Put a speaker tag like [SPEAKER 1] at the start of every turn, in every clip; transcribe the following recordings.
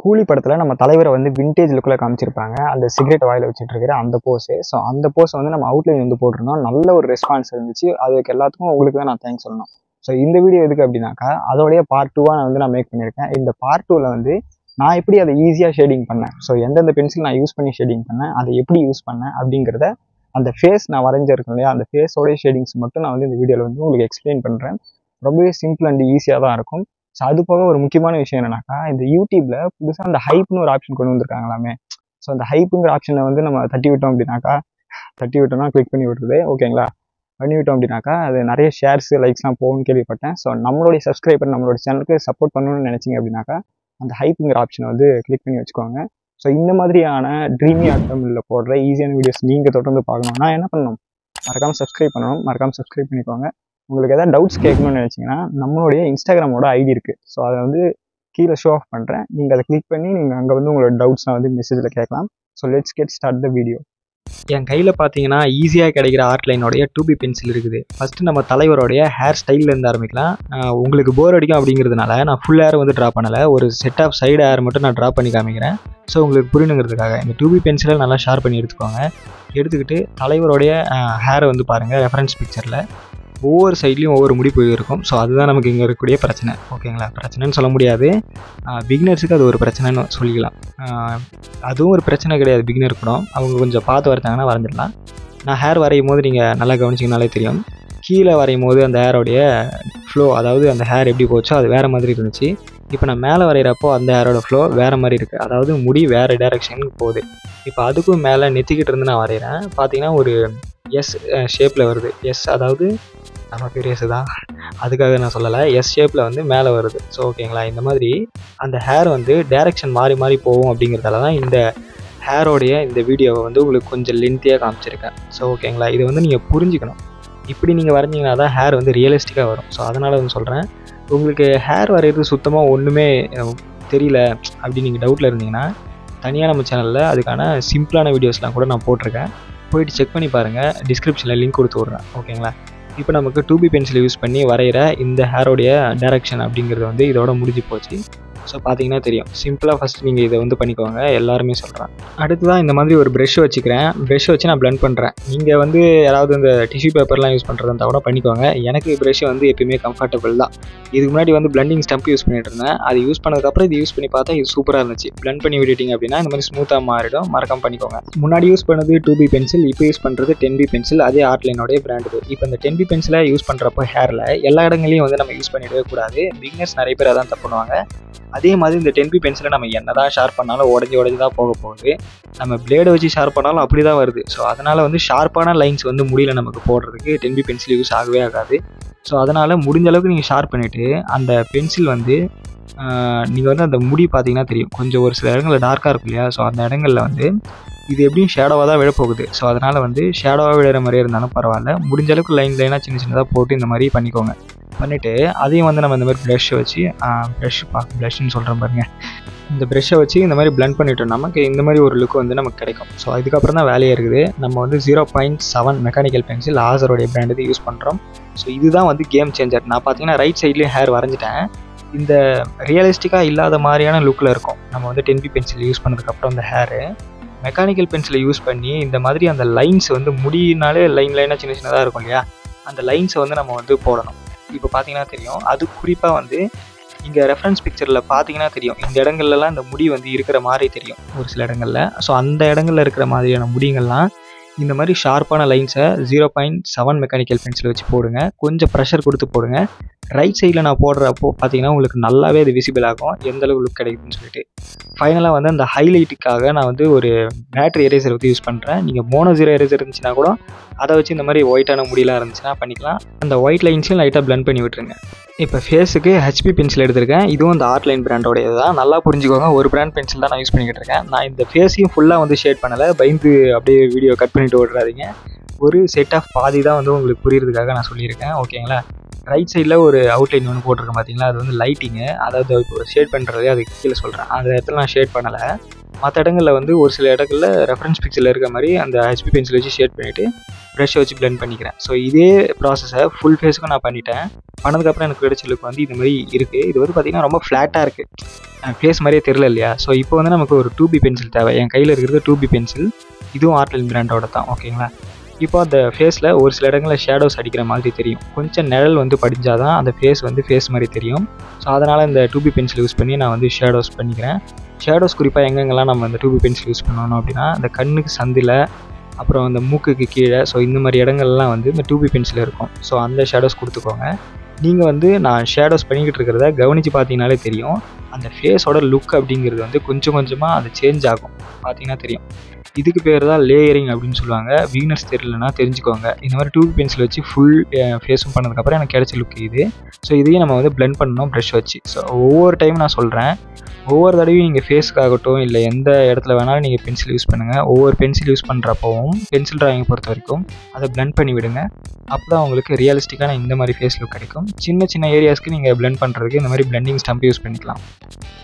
[SPEAKER 1] கூலி படத்துல நம்ம தலைவரை வந்து விண்டேஜ் லுக்ல காமிச்சிருப்பாங்க. அந்த சிகரெட் வாயில வச்சுட்டு இருக்கிற அந்த போஸ். ஸோ அந்த போஸ் வந்து நம்ம அவுட்லைன் வந்து போட்டிருந்தோம். நல்ல ஒரு ரெஸ்பான்ஸ் இருந்துச்சு. அதுக்கு எல்லாத்துக்கும் உங்களுக்கு தான் நான் தேங்க்ஸ் சொல்லணும். ஸோ இந்த வீடியோ எதுக்கு அப்படின்னாக்கா, அதோடைய பார்ட் 2 நான் மேக் பண்ணியிருக்கேன். இந்த பார்ட் 2ல வந்து நான் எப்படி அதை ஈஸியாக ஷேடிங் பண்ணேன், ஸோ எந்தெந்த பென்சில் நான் யூஸ் பண்ணி ஷேடிங் பண்ணேன், அதை எப்படி யூஸ் பண்ணேன் அப்படிங்கிறத, அந்த ஃபேஸ் நான் வரைஞ்சிருக்கேன் இல்லையா, அந்த ஃபேஸோடைய ஷேடிங்ஸ் மட்டும் நான் வந்து இந்த வீடியோவில் வந்து உங்களுக்கு எக்ஸ்பிளைன் பண்ணுறேன். ரொம்பவே சிம்பிள் அண்ட் ஈஸியாக தான் இருக்கும். ஸோ அது போக ஒரு முக்கியமான விஷயம் என்னன்னாக்கா, இந்த யூடியூப்ல புதுசாக அந்த ஹைப்னு ஒரு ஆப்ஷன் கொண்டு வந்திருக்காங்களாமே. ஸோ அந்த ஹைப்புங்கிற ஆப்ஷனை வந்து நம்ம தட்டி விட்டோம்னா கிளிக் பண்ணி விட்டுருது. ஓகேங்களா, பண்ணி விட்டோம் அப்படின்னாக்கா அது நிறைய ஷேர்ஸ் லைக்ஸ்லாம் போகும்னு கேள்விப்பட்டேன். ஸோ நம்மளுடைய சப்ஸ்கிரைபர் நம்மளோட சேனலுக்கு சப்போர்ட் பண்ணணும்னு நினைச்சிங்க அப்படின்னாக்கா அந்த ஹைப்புங்கிற ஆப்ஷனை வந்து கிளிக் பண்ணி வச்சுக்கோங்க. ஸோ இந்த மாதிரியான ட்ரீமி ஆட்டமில் போடுற ஈஸியான வீடியோஸ் நீங்கள் தொடர்ந்து பார்க்கணும். நான் என்ன பண்ணணும், மறக்காமல் சப்ஸ்கிரைப் பண்ணணும். மறக்காமல் சப்ஸ்கிரைப் பண்ணிக்கோங்க. உங்களுக்கு எதாவது டவுட்ஸ் கேட்கணும்னு நினச்சிங்கன்னா நம்மளுடைய இன்ஸ்டாகிராமோட ஐடி இருக்குது. ஸோ அதை வந்து கீழே ஷோ ஆஃப் பண்ணுறேன். நீங்கள் அதை கிளிக் பண்ணி நீங்கள் அங்கே வந்து உங்களோட டவுட்ஸ்லாம் வந்து மெசேஜில் கேட்கலாம். So let's get start the video.
[SPEAKER 2] என் கையில் பார்த்தீங்கன்னா ஈஸியாக கிடைக்கிற ஆர்ட்லைனோடைய 2B பென்சில் இருக்குது. ஃபஸ்ட்டு நம்ம தலைவரோடைய ஹேர் ஸ்டைல்லேருந்து ஆரம்பிக்கலாம். உங்களுக்கு போர் அடிக்கும் அப்படிங்கிறதுனால நான் ஃபுல் ஹேர் வந்து ட்ரா பண்ணலை, ஒரு செட் ஆஃப் சைடு ஹேர் மட்டும் நான் ட்ரா பண்ணி காமிக்கிறேன். ஸோ உங்களுக்கு புரியணுங்கிறதுக்காக இந்த 2B பென்சிலை நல்லா ஷார்ப் பண்ணி எடுத்துக்கோங்க. எடுத்துக்கிட்டு தலைவரோடைய ஹேரை வந்து பாருங்கள். ரெஃபரன்ஸ் பிக்சரில் ஒவ்வொரு சைட்லேயும் ஒவ்வொரு முடி போய் இருக்கும். ஸோ அதுதான் நமக்கு இங்கே இருக்கக்கூடிய பிரச்சனை. ஓகேங்களா, பிரச்சனைன்னு சொல்ல முடியாது, பிகினர்ஸுக்கு அது ஒரு பிரச்சனைன்னு சொல்லிக்கலாம். அதுவும் ஒரு பிரச்சனை கிடையாது பிகினர் கூட, அவங்க கொஞ்சம் பார்த்து வரைஞ்சாங்கன்னா வரைஞ்சிடலாம். நான் ஹேர் வரையும் போது நீங்கள் நல்லா கவனிச்சிங்கனாலே தெரியும், கீழே வரையும் போது அந்த ஹேரோடைய ஃப்ளோ, அதாவது அந்த ஹேர் எப்படி போச்சோ அது வேறு மாதிரி இருந்துச்சு. இப்போ நான் மேலே வரைகிறப்போ அந்த ஹேரோட ஃப்ளோ வேறு மாதிரி இருக்குது, அதாவது முடி வேறு டைரெக்ஷனுக்கு போகுது. இப்போ அதுக்கும் மேலே நெத்திக்கிட்டு இருந்து நான் வரைகிறேன். பார்த்தீங்கன்னா ஒரு எஸ் ஷேப்பில் வருது. எஸ் அதாவது நம்ம பெரியசு தான், அதுக்காக நான் சொல்லலை, எஸ் ஷேப்பில் வந்து மேலே வருது. ஸோ ஓகேங்களா, இந்த மாதிரி அந்த ஹேர் வந்து டைரெக்ஷன் மாறி மாறி போகும். அப்படிங்கிறதால தான் இந்த ஹேரோடைய இந்த வீடியோவை வந்து உங்களுக்கு கொஞ்சம் லென்த்தியாக காமிச்சிருக்கேன். ஸோ ஓகேங்களா, இதை வந்து நீங்கள் புரிஞ்சுக்கணும். இப்படி நீங்கள் வரைஞ்சிங்கன்னா தான் ஹேர் வந்து ரியலிஸ்டிக்காக வரும். ஸோ அதனால் வந்து சொல்கிறேன், உங்களுக்கு ஹேர் வரைகிறது சுத்தமாக ஒன்றுமே தெரியல அப்படி நீங்கள் டவுட்டில் இருந்தீங்கன்னா தனியாக நம்ம சேனலில் அதுக்கான சிம்பிளான வீடியோஸ்லாம் கூட நான் போட்டிருக்கேன், போயிட்டு செக் பண்ணி பாருங்கள். டிஸ்கிரிப்ஷனில் லிங்க் கொடுத்து விட்றேன். ஓகேங்களா, இப்போ நமக்கு 2B பென்சில் யூஸ் பண்ணி வரைகிற இந்த ஹேரோடைய டைரக்ஷன் அப்படிங்கிறது வந்து இதோட முடிஞ்சு போச்சு. ஸோ பார்த்தீங்கன்னா தெரியும், சிம்பிளாக ஃபஸ்ட் நீங்கள் இதை வந்து பண்ணிக்கோங்க, எல்லாருமே சொல்கிறேன். அடுத்ததான் இந்த மாதிரி ஒரு ப்ரெஷ் வச்சுக்கிறேன். ப்ரெஷ் வச்சு நான் பிளெண்ட் பண்ணுறேன். நீங்கள் வந்து யாராவது இந்த டிஷ்யூ பேப்பர்லாம் யூஸ் பண்ணுறதா கூட பண்ணிக்கோங்க. எனக்கு ப்ரெஷ் வந்து எப்பயுமே கம்ஃபர்டபுள் தான். இதுக்கு முன்னாடி வந்து பிளண்டிங் ஸ்டம்ப் யூஸ் பண்ணிட்டு இருந்தேன். அது யூஸ் பண்ணதுக்கப்புறம் இது யூஸ் பண்ணி பார்த்தா இது சூப்பராக இருந்துச்சு. பிளெண்ட் பண்ணி விட்டுட்டிங்க அப்படின்னா இந்த மாதிரி ஸ்மூத்தாக மாறிடும். மறக்காம பண்ணிக்கோங்க. முன்னாடி யூஸ் பண்ணது 2B பென்சில், இப்போ யூஸ் பண்ணுறது 10B பென்சில். அதே ஆர்ட்லைனோடைய பிராண்டு. இப்போ இந்த 10B பென்சிலை யூஸ் பண்ணுறப்போ ஹேரில் எல்லா இடங்களையும் வந்து நம்ம யூஸ் பண்ணிடவே கூடாது. பிகினர்ஸ் நிறைய பேர் அதான் தப்பு பண்ணுவாங்க. அதே மாதிரி இந்த 10B பென்சிலை நம்ம என்ன தான் ஷார்ப் பண்ணாலும் உடஞ்சி தான் போக போகுது. நம்ம பிளேடை வச்சு ஷார்ப் பண்ணாலும் அப்படி தான் வருது. ஸோ அதனால் வந்து ஷார்ப்பான லைன்ஸ் வந்து முடியல நமக்கு போடுறதுக்கு 10B பென்சில் யூஸ் ஆகவே ஆகாது. ஸோ அதனால் முடிஞ்ச அளவுக்கு நீங்கள் ஷார்ப் பண்ணிவிட்டு அந்த பென்சில் வந்து நீங்கள் வந்து அந்த முடி பார்த்தீங்கன்னா தெரியும், கொஞ்சம் ஒரு சில இடங்களில் டார்க்காக இருக்கும் இல்லையா. ஸோ அந்த இடங்களில் வந்து இது எப்படியும் ஷேடோவாக தான் விழப்போகுது. ஸோ அதனால் வந்து ஷேடோவாக விழுற மாதிரியே இருந்தாலும் பரவாயில்ல, முடிஞ்ச அளவுக்கு லைனாக சின்ன சின்னதாக போட்டு இந்த மாதிரி பண்ணிக்கோங்க. பண்ணிவிட்டு அதையும் வந்து நம்ம இந்த மாதிரி ப்ரஷ் வச்சு ப்ரஷ்ன்னு சொல்கிறேன் பாருங்க, இந்த ப்ரெஷ்ஷை வச்சு இந்த மாதிரி பிளெண்ட் பண்ணிவிட்டோம், நமக்கு இந்த மாதிரி ஒரு லுக் வந்து நமக்கு கிடைக்கும். ஸோ அதுக்கப்புறம் தான் வேலையே இருக்குது. நம்ம வந்து 0.7 மெக்கானிக்கல் பென்சில் ஆசரோடைய பிராண்டு யூஸ் பண்ணுறோம். ஸோ இதுதான் வந்து கேம் சேஞ்சர். நான் பார்த்தீங்கன்னா ரைட் சைட்லேயும் ஹேர் வரைஞ்சிட்டேன். இந்த ரியலிஸ்டிக்காக இல்லாத மாதிரியான லுக்கில் இருக்கும். நம்ம வந்து 10B பென்சில் யூஸ் பண்ணதுக்கப்புறம் அந்த ஹேரு மெக்கானிக்கல் பென்சிலை யூஸ் பண்ணி இந்த மாதிரி அந்த லைன்ஸ் வந்து முடியினாலே லைனாக சின்ன சின்னதாக இருக்கும் இல்லையா, அந்த லைன்ஸை வந்து நம்ம வந்து போடணும். இப்போ பார்த்தீங்கன்னா தெரியும், அது குறிப்பாக வந்து இங்கே ரெஃபரன்ஸ் பிக்சரில் பார்த்தீங்கன்னா தெரியும், இந்த இடங்கள்லாம் இந்த முடி வந்து இருக்கிற மாதிரி தெரியும் ஒரு சில இடங்களில். ஸோ அந்த இடங்களில் இருக்கிற மாதிரியான முடிங்கள்லாம் இந்த மாதிரி ஷார்ப்பான லைன்ஸை 0.7 மெக்கானிக்கல் பென்சில் வச்சு போடுங்க. கொஞ்சம் ப்ரெஷர் கொடுத்து போடுங்க. ரைட் சைடில் நான் போடுறப்போ பார்த்தீங்கன்னா உங்களுக்கு நல்லாவே அது விசிபிள் ஆகும் எந்த அளவுக்கு லுக் கிடைக்குதுன்னு சொல்லிட்டு. ஃபைனலாக வந்து அந்த ஹைலைட்டுக்காக நான் வந்து ஒரு பேட்டரி எரேசர் வந்து யூஸ் பண்ணுறேன். நீங்கள் மோனோ 0 எரேசர் இருந்துச்சுன்னா கூட அதை வச்சு இந்த மாதிரி ஒயிட்டான முடியெலாம் இருந்துச்சுன்னா பண்ணிக்கலாம். அந்த ஒயிட் லைன்ஸையும் லைட்டாக பிளெண்ட் பண்ணி விட்டுருங்க. இப்போ ஃபேஸுக்கு HP பென்சில் எடுத்திருக்கேன். இதுவும் அந்த ஆர்ட்லைன் பிராண்டோடையது தான். நல்லா புரிஞ்சுக்கோங்க, ஒரு பிராண்ட் பென்சில் தான் நான் யூஸ் பண்ணிக்கிட்டு இருக்கேன். நான் இந்த ஃபேஸையும் ஃபுல்லாக வந்து ஷேட் பண்ணலை, பயந்து அப்படியே வீடியோ கட் பண்ணிட்டு ஓடுறாதீங்க. ஒரு செட் ஆஃப் பாதி தான் வந்து உங்களுக்கு புரியுறதுக்காக நான் சொல்லியிருக்கேன். ஓகேங்களா, ரைட் சைடில் ஒரு அவுட்லைன் ஒன்று போட்டிருக்கேன் பார்த்தீங்களா, அது வந்து லைட்டிங்கு, அதாவது இப்போ ஷேட் பண்ணுறது அதுக்கு கீழே சொல்கிறேன். அந்த இடத்துல நான் ஷேட் பண்ணலை. மற்ற இடங்களில் வந்து ஒரு சில இடங்களில் ரெஃபரன்ஸ் பிக்சரில் இருக்க மாதிரி அந்த ஹெச்பி பென்சில் வச்சு ஷேட் பண்ணிவிட்டு ப்ரஷ்ஷை வச்சு பிளெண்ட் பண்ணிக்கிறேன். ஸோ இதே ப்ராசஸை ஃபுல் ஃபேஸுக்கும் நான் பண்ணிட்டேன். பண்ணதுக்கப்புறம் எனக்கு கிடைச்ச லுக் வந்து இந்த மாதிரி இருக்குது. இது வந்து பார்த்திங்கன்னா ரொம்ப ஃப்ளாட்டாக இருக்குது, ஃபேஸ் மாதிரியே தெரியல இல்லையா? ஸோ இப்போ வந்து நமக்கு ஒரு 2B பென்சில் தேவை. என் கையில் இருக்கிறது 2B பென்சில், இதுவும் ஆர்ட்லைன் பிராண்டோட தான். ஓகேங்களா? இப்போ அந்த ஃபேஸில் ஒரு சில இடங்களில் ஷேடோஸ் அடிக்கிற மாதிரி தெரியும். கொஞ்சம் நிழல் வந்து படிஞ்சால் தான் அந்த ஃபேஸ் வந்து ஃபேஸ் மாதிரி தெரியும். ஸோ அதனால் இந்த 2B பென்சில் யூஸ் பண்ணி நான் வந்து ஷேடோஸ் பண்ணிக்கிறேன். ஷேடோஸ் குறிப்பாக எங்கெங்கெல்லாம் நம்ம அந்த 2B பென்சில் யூஸ் பண்ணணும் அப்படின்னா, அந்த கண்ணுக்கு சந்தில், அப்புறம் அந்த மூக்குக்கு கீழே, ஸோ இந்த மாதிரி இடங்கள்லாம் வந்து இந்த 2B பென்சில் இருக்கும். ஸோ அந்த ஷேடோஸ் கொடுத்துக்கோங்க. நீங்கள் வந்து நான் ஷேடோஸ் பண்ணிக்கிட்டு இருக்கிறத கவனித்து பார்த்தீங்கனாலே தெரியும். அந்த ஃபேஸோட லுக் அப்படிங்கிறது வந்து கொஞ்சம் கொஞ்சமாக அது சேஞ்ச் ஆகும், பார்த்தீங்கன்னா தெரியும். இதுக்கு பேர் தான் லேயரிங் அப்படின்னு சொல்லுவாங்க. பிகினர்ஸ் தெரியலனா தெரிஞ்சுக்கோங்க. இந்த மாதிரி 2B பென்சில் வச்சு ஃபுல் ஃபேஸும் பண்ணதுக்கப்புறம் எனக்கு கிடைச்ச லுக் இது. ஸோ இதையும் நம்ம வந்து பிளெண்ட் பண்ணணும் ப்ரஷ் வச்சு. ஸோ ஒவ்வொரு டைம் நான் சொல்கிறேன், ஒவ்வொரு தடவையும் நீங்கள் ஃபேஸுக்காகட்டும் இல்லை எந்த இடத்துல வேணாலும் நீங்கள் பென்சில் யூஸ் பண்ணுங்கள். ஒவ்வொரு பென்சில் யூஸ் பண்ணுறப்பவும் பென்சில் ட்ராயிங் பொறுத்த வரைக்கும் அதை பிளெண்ட் பண்ணி விடுங்க. அப்போ தான் உங்களுக்கு ரியலிஸ்டிக்கான இந்த மாதிரி ஃபேஸ் லுக் கிடைக்கும். சின்ன சின்ன ஏரியாஸ்க்கு நீங்கள் பிளெண்ட் பண்ணுறதுக்கு இந்த மாதிரி பிளெண்டிங் ஸ்டம்ப் யூஸ் பண்ணிக்கலாம்.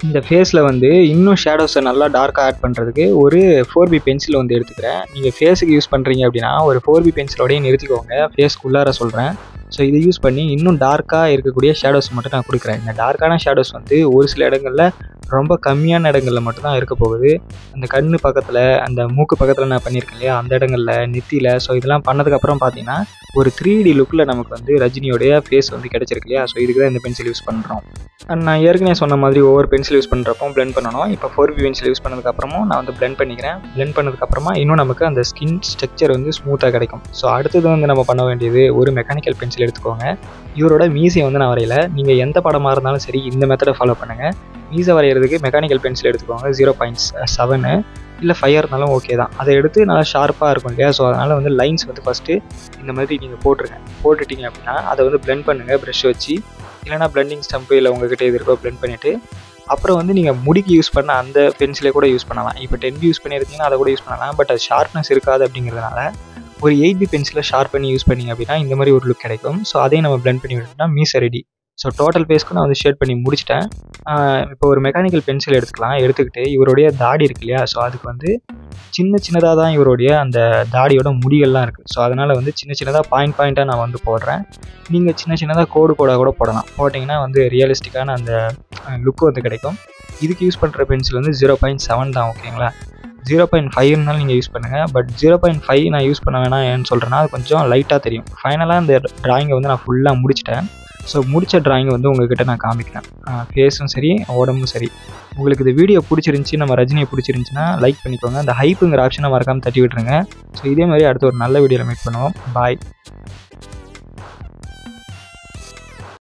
[SPEAKER 2] இந்த ஃபேஸில் வந்து இன்னும் ஷேடோஸை நல்லா டார்க்காக ஆட் பண்ணுறதுக்கு ஒரு 4B பென்சில் வந்து எடுத்துக்கிறேன். நீங்கள் ஃபேஸுக்கு யூஸ் பண்ணுறீங்க அப்படின்னா ஒரு 4B பென்சிலோடய நிறுத்திக்கோங்க. ஃபேஸ்க்குள்ளார சொல்கிறேன். ஸோ இதை யூஸ் பண்ணி இன்னும் டார்க்காக இருக்கக்கூடிய ஷேடோஸ் மட்டும் நான் கொடுக்குறேன். இந்த டார்க்கான ஷேடோஸ் வந்து ஒரு சில இடங்களில் ரொம்ப கம்மியான இடங்களில் மட்டும்தான் இருக்க போகுது. அந்த கண்ணு பக்கத்தில், அந்த மூக்கு பக்கத்தில் நான் பண்ணியிருக்கேன் இல்லையா, அந்த இடங்களில், நெத்தியில். ஸோ இதெல்லாம் பண்ணதுக்கப்புறம் பார்த்தீங்கன்னா ஒரு 3D லுக்கில் நமக்கு வந்து ரஜினியோடைய ஃபேஸ் வந்து கிடச்சிருக்கு இல்லையா? ஸோ இதுக்கு தான் இந்த பென்சில் யூஸ் பண்ணுறோம். நான் ஏற்கனவே சொன்ன மாதிரி ஒவ்வொரு பென்சில் யூஸ் பண்ணுறப்போ பிளெண்ட் பண்ணணும். இப்போ 4B பென்சில் யூஸ் பண்ணதுக்கப்புறமும் நான் வந்து பிளெண்ட் பண்ணிக்கிறேன். பிளெண்ட் பண்ணதுக்கப்புறமா இன்னும் நமக்கு அந்த ஸ்கின் ஸ்ட்ரக்சர் வந்து ஸ்மூத்தாக கிடைக்கும். ஸோ அடுத்தது வந்து நம்ம பண்ண வேண்டியது ஒரு மெக்கானிக்கல் பென்சில் எடுத்துக்கோங்க. இவரோட மீசையை வந்து நான் வரையல. நீங்கள் எந்த படமாக இருந்தாலும் சரி இந்த மெத்தடை ஃபாலோ பண்ணுங்கள். மீசை வரைகிறதுக்கு மெக்கானிக்கல் பென்சில் எடுத்துக்கோங்க. 0.7 இல்லை 5 இருந்தாலும் ஓகே தான். அதை எடுத்து நல்லா ஷார்ப்பாக இருக்கும் இல்லையா? ஸோ அதனால் வந்து லைன்ஸ் வந்து ஃபஸ்ட்டு இந்த மாதிரி நீங்கள் போட்டுட்டீங்க அப்படின்னா அதை வந்து பிளெண்ட் பண்ணுங்கள் ப்ரஷ் வச்சு. இல்லைனா பிளெண்டிங் ஸ்டம்ப்பு இல்லை உங்கள்கிட்ட எது இருக்கோ பிளெண்ட் பண்ணிவிட்டு அப்புறம் வந்து நீங்கள் முடிக்கு யூஸ் பண்ண அந்த பென்சிலை கூட யூஸ் பண்ணலாம். இப்போ 10B யூஸ் பண்ணியிருந்தீங்கன்னா அதை கூட யூஸ் பண்ணலாம். பட் அது ஷார்ப்னஸ் இருக்காது அப்படிங்கிறதுனால ஒரு 8B பென்சிலை ஷார்ப் பண்ணி யூஸ் பண்ணிங்க அப்படின்னா இந்த மாதிரி ஒரு லுக் கிடைக்கும். ஸோ அதையும் நம்ம பிளெண்ட் பண்ணி விட்டோம்னா மீசை ரெடி. ஸோ டோட்டல் ஃபேஸ்க்கு நான் வந்து ஷேட் பண்ணி முடிச்சிட்டேன். இப்போ ஒரு மெக்கானிக்கல் பென்சில் எடுத்துக்கிட்டு இவருடைய தாடி இருக்கு இல்லையா? ஸோ அதுக்கு வந்து சின்னதாக தான் இவருடைய அந்த தாடியோட முடிகள்லாம் இருக்குது. ஸோ அதனால் வந்து சின்னதாக பாயிண்ட்டாக நான் வந்து போடுறேன். நீங்கள் சின்னதாக கோடாக கூட போடலாம். போட்டிங்கன்னா வந்து ரியலிஸ்டிக்கான அந்த லுக்கு வந்து கிடைக்கும். இதுக்கு யூஸ் பண்ணுற பென்சில் வந்து 0.7 தான். ஓகேங்களா? 0.5 இருந்தாலும் நீங்கள் யூஸ் பண்ணுங்கள். பட் 0.5 நான் யூஸ் பண்ண வேணாம் ஏன்னு சொல்கிறேன்னா அது கொஞ்சம் லைட்டாக தெரியும். ஃபைனலாக இந்த ட்ராயிங்கை வந்து நான் ஃபுல்லாக முடிச்சிட்டேன். ஸோ முடித்த ட்ராயிங்கை வந்து உங்கள்கிட்ட நான் காமிக்கிறேன். ஃபேஸும் சரி, உடம்பும் சரி. உங்களுக்கு இந்த வீடியோ பிடிச்சிருந்துச்சி, நம்ம ரஜினியை பிடிச்சிருந்துச்சின்னா லைக் பண்ணிக்கோங்க. அந்த ஹைப்புங்கிற ஆப்ஷனை மறக்காமல் தட்டி விட்டுருங்க. ஸோ இதே மாதிரி அடுத்த ஒரு நல்ல வீடியோவில் மீட் பண்ணுவோம். பாய்.